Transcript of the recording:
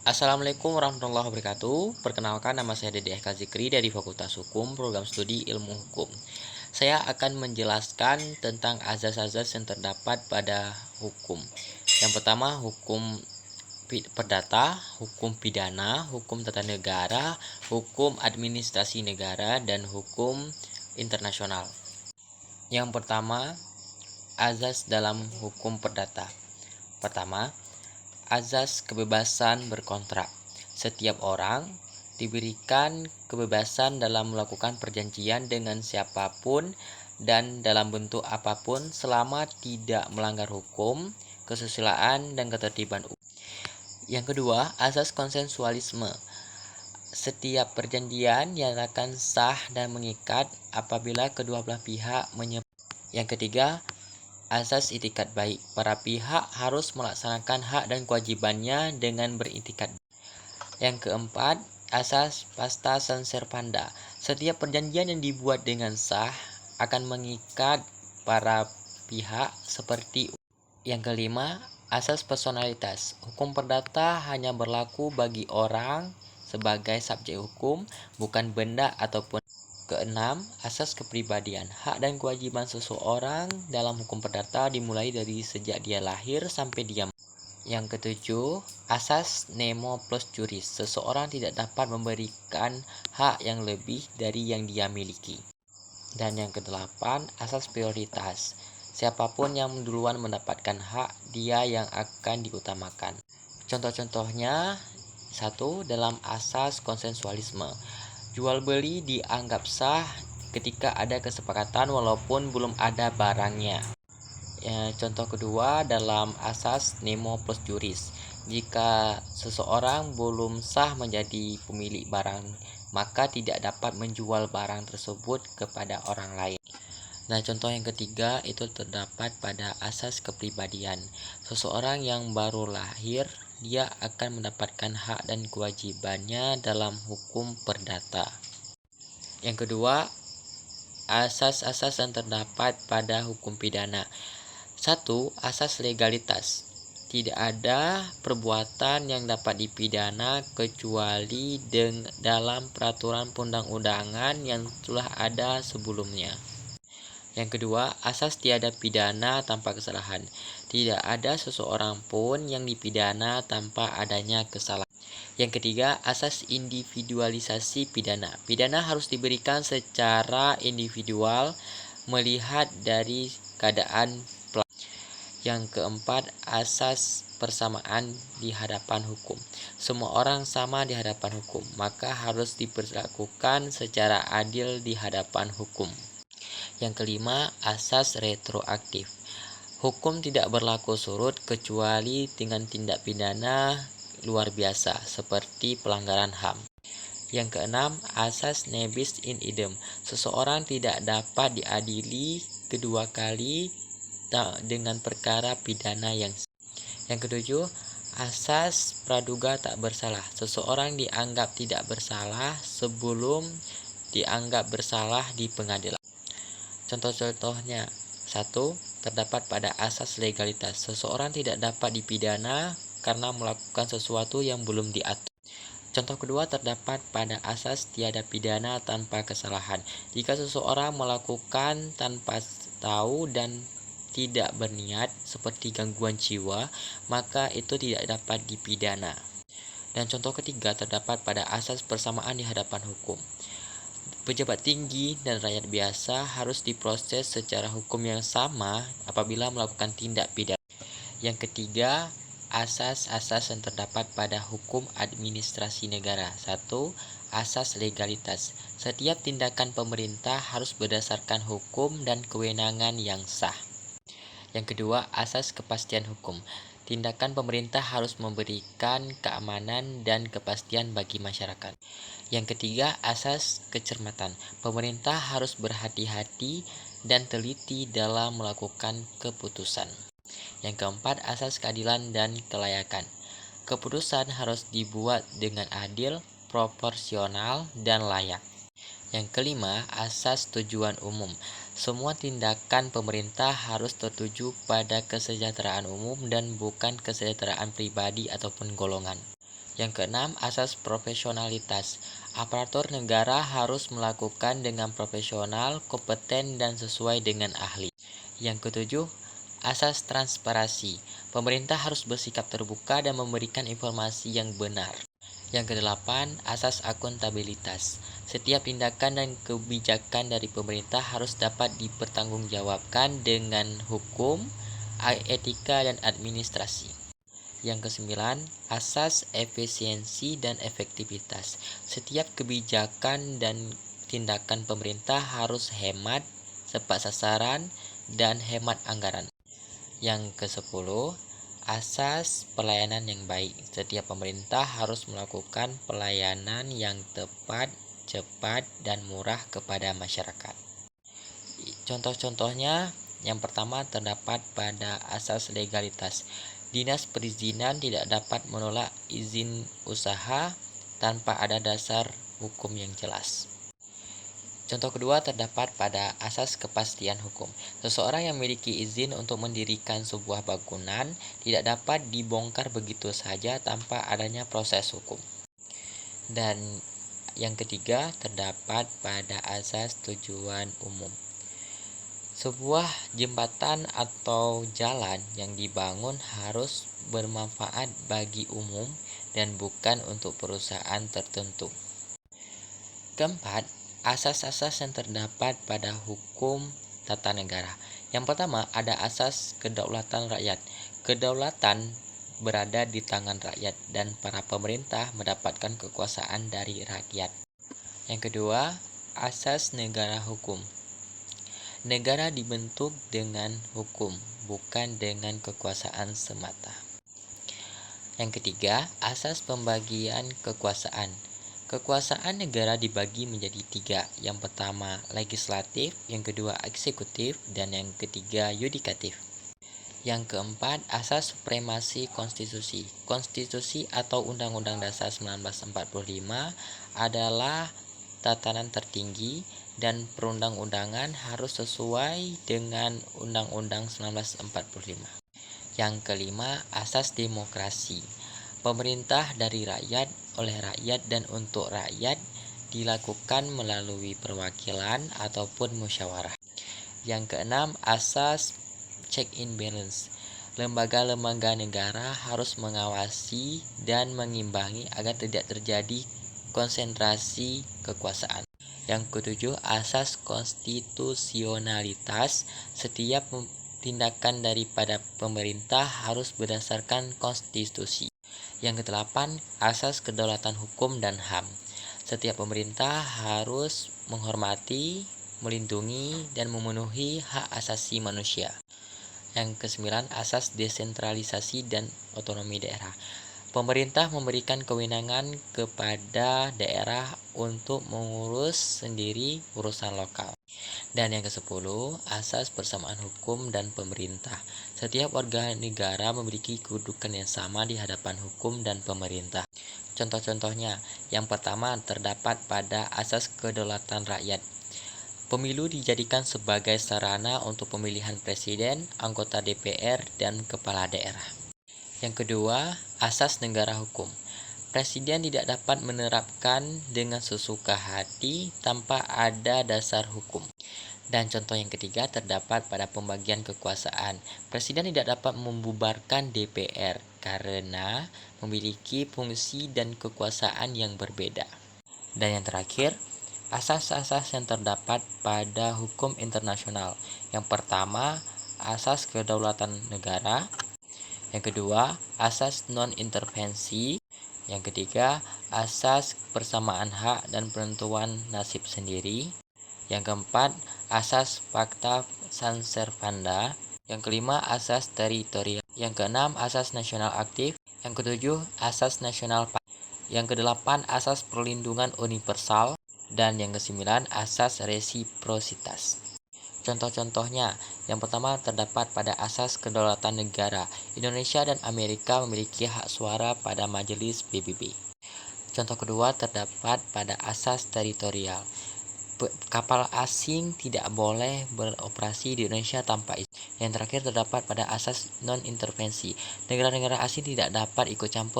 Assalamualaikum warahmatullahi wabarakatuh. Perkenalkan, nama saya Dede Eka Zikri dari Fakultas Hukum, Program Studi Ilmu Hukum. Saya akan menjelaskan tentang azas-azas yang terdapat pada hukum. Yang pertama, hukum perdata, hukum pidana, hukum tata negara, hukum administrasi negara, dan hukum internasional. Yang pertama, azas dalam hukum perdata. Pertama, azas kebebasan berkontrak. Setiap orang diberikan kebebasan dalam melakukan perjanjian dengan siapapun dan dalam bentuk apapun selama tidak melanggar hukum, kesusilaan, dan ketertiban umum. Yang kedua, azas konsensualisme. Setiap perjanjian dinyatakan sah dan mengikat apabila kedua belah pihak menyepakati. Yang ketiga, asas itikat baik. Para pihak harus melaksanakan hak dan kewajibannya dengan beritikat. Yang keempat, asas pasta sunt servanda. Setiap perjanjian yang dibuat dengan sah akan mengikat para pihak seperti. Yang kelima, asas personalitas. Hukum perdata hanya berlaku bagi orang sebagai subjek hukum, bukan benda ataupun. Keenam, asas kepribadian. Hak dan kewajiban seseorang dalam hukum perdata dimulai dari sejak dia lahir sampai dia mati. Yang ketujuh, asas nemo plus juris. Seseorang tidak dapat memberikan hak yang lebih dari yang dia miliki. Dan yang kedelapan, asas prioritas. Siapapun yang duluan mendapatkan hak, dia yang akan diutamakan. Contoh-contohnya, satu, dalam asas konsensualisme. Jual beli dianggap sah ketika ada kesepakatan walaupun belum ada barangnya. Contoh kedua, dalam asas nemo plus juris. Jika seseorang belum sah menjadi pemilik barang, maka tidak dapat menjual barang tersebut kepada orang lain. Nah, contoh yang ketiga itu terdapat pada asas kepribadian. Seseorang yang baru lahir, dia akan mendapatkan hak dan kewajibannya dalam hukum perdata. Yang kedua, asas-asas yang terdapat pada hukum pidana. 1. Asas legalitas. Tidak ada perbuatan yang dapat dipidana kecuali dalam peraturan perundang-undangan yang telah ada sebelumnya. Yang kedua, asas tiada pidana tanpa kesalahan. Tidak ada seseorang pun yang dipidana tanpa adanya kesalahan. Yang ketiga, asas individualisasi pidana. Pidana harus diberikan secara individual melihat dari keadaan pelaku. Yang keempat, asas persamaan di hadapan hukum. Semua orang sama di hadapan hukum, maka harus diperlakukan secara adil di hadapan hukum. Yang kelima, asas retroaktif. Hukum tidak berlaku surut kecuali dengan tindak pidana luar biasa seperti pelanggaran HAM. Yang keenam, asas ne bis in idem. Seseorang tidak dapat diadili kedua kali dengan perkara pidana yang sama. Yang ketujuh, asas praduga tak bersalah. Seseorang dianggap tidak bersalah sebelum dianggap bersalah di pengadilan. Contoh-contohnya, 1. Terdapat pada asas legalitas. Seseorang tidak dapat dipidana karena melakukan sesuatu yang belum diatur. Contoh kedua, terdapat pada asas tiada pidana tanpa kesalahan. Jika seseorang melakukan tanpa tahu dan tidak berniat seperti gangguan jiwa, maka itu tidak dapat dipidana. Dan contoh ketiga, terdapat pada asas persamaan di hadapan hukum. Pejabat tinggi dan rakyat biasa harus diproses secara hukum yang sama apabila melakukan tindak pidana. Yang ketiga, asas-asas yang terdapat pada hukum administrasi negara. 1. Asas legalitas. Setiap tindakan pemerintah harus berdasarkan hukum dan kewenangan yang sah. Yang kedua, asas kepastian hukum. Tindakan pemerintah harus memberikan keamanan dan kepastian bagi masyarakat. Yang ketiga, asas kecermatan. Pemerintah harus berhati-hati dan teliti dalam melakukan keputusan. Yang keempat, asas keadilan dan kelayakan. Keputusan harus dibuat dengan adil, proporsional, dan layak. Yang kelima, asas tujuan umum. Semua tindakan pemerintah harus tertuju pada kesejahteraan umum dan bukan kesejahteraan pribadi ataupun golongan. Yang keenam, asas profesionalitas. Aparatur negara harus melakukan dengan profesional, kompeten, dan sesuai dengan ahli. Yang ketujuh, asas transparansi. Pemerintah harus bersikap terbuka dan memberikan informasi yang benar. Yang kedelapan, asas akuntabilitas. Setiap tindakan dan kebijakan dari pemerintah harus dapat dipertanggungjawabkan dengan hukum, etika, dan administrasi. Yang kesembilan, asas efisiensi dan efektivitas. Setiap kebijakan dan tindakan pemerintah harus hemat, tepat sasaran, dan hemat anggaran. Yang kesepuluh, asas pelayanan yang baik. Setiap pemerintah harus melakukan pelayanan yang tepat, cepat, dan murah kepada masyarakat. Contoh-contohnya, yang pertama terdapat pada asas legalitas. Dinas perizinan tidak dapat menolak izin usaha tanpa ada dasar hukum yang jelas. Contoh kedua terdapat pada asas kepastian hukum. Seseorang yang memiliki izin untuk mendirikan sebuah bangunan tidak dapat dibongkar begitu saja tanpa adanya proses hukum. Dan yang ketiga terdapat pada asas tujuan umum. Sebuah jembatan atau jalan yang dibangun harus bermanfaat bagi umum dan bukan untuk perusahaan tertentu. Keempat, asas-asas yang terdapat pada hukum tata negara. Yang pertama, ada asas kedaulatan rakyat. Kedaulatan berada di tangan rakyat dan para pemerintah mendapatkan kekuasaan dari rakyat. Yang kedua, asas negara hukum. Negara dibentuk dengan hukum, bukan dengan kekuasaan semata. Yang ketiga, asas pembagian kekuasaan. Kekuasaan negara dibagi menjadi tiga. Yang pertama, legislatif, yang kedua, eksekutif, dan yang ketiga, yudikatif. Yang keempat, asas supremasi konstitusi. Konstitusi atau Undang-Undang Dasar 1945 adalah tatanan tertinggi dan perundang-undangan harus sesuai dengan Undang-Undang 1945. Yang kelima, asas demokrasi. Pemerintah dari rakyat, oleh rakyat, dan untuk rakyat dilakukan melalui perwakilan ataupun musyawarah. Yang keenam, asas check and balance. Lembaga-lembaga negara harus mengawasi dan mengimbangi agar tidak terjadi konsentrasi kekuasaan. Yang ketujuh, asas konstitusionalitas. Setiap tindakan daripada pemerintah harus berdasarkan konstitusi. Yang kedelapan, asas kedaulatan hukum dan HAM. Setiap pemerintah harus menghormati, melindungi, dan memenuhi hak asasi manusia. Yang kesembilan, asas desentralisasi dan otonomi daerah. Pemerintah memberikan kewenangan kepada daerah untuk mengurus sendiri urusan lokal. Dan yang ke-10, asas persamaan hukum dan pemerintah. Setiap warga negara memiliki kedudukan yang sama di hadapan hukum dan pemerintah. Contoh-contohnya, yang pertama terdapat pada asas kedaulatan rakyat. Pemilu dijadikan sebagai sarana untuk pemilihan presiden, anggota DPR, dan kepala daerah. Yang kedua, asas negara hukum. Presiden tidak dapat menerapkan dengan sesuka hati tanpa ada dasar hukum. Dan contoh yang ketiga terdapat pada pembagian kekuasaan. Presiden tidak dapat membubarkan DPR karena memiliki fungsi dan kekuasaan yang berbeda. Dan yang terakhir, asas-asas yang terdapat pada hukum internasional. Yang pertama, asas kedaulatan negara. Yang kedua, asas non-intervensi. Yang ketiga, asas persamaan hak dan penentuan nasib sendiri. Yang keempat, asas fakta sunt servanda. Yang kelima, asas teritorial. Yang keenam, asas nasional aktif. Yang ketujuh, asas nasional pasif. Yang kedelapan, asas perlindungan universal. Dan yang kesembilan, asas resiprositas. Contoh-contohnya, yang pertama terdapat pada asas kedaulatan negara. Indonesia dan Amerika memiliki hak suara pada majelis PBB. Contoh kedua terdapat pada asas teritorial. Kapal asing tidak boleh beroperasi di Indonesia tanpa izin. Yang terakhir terdapat pada asas non-intervensi. Negara-negara asing tidak dapat ikut campur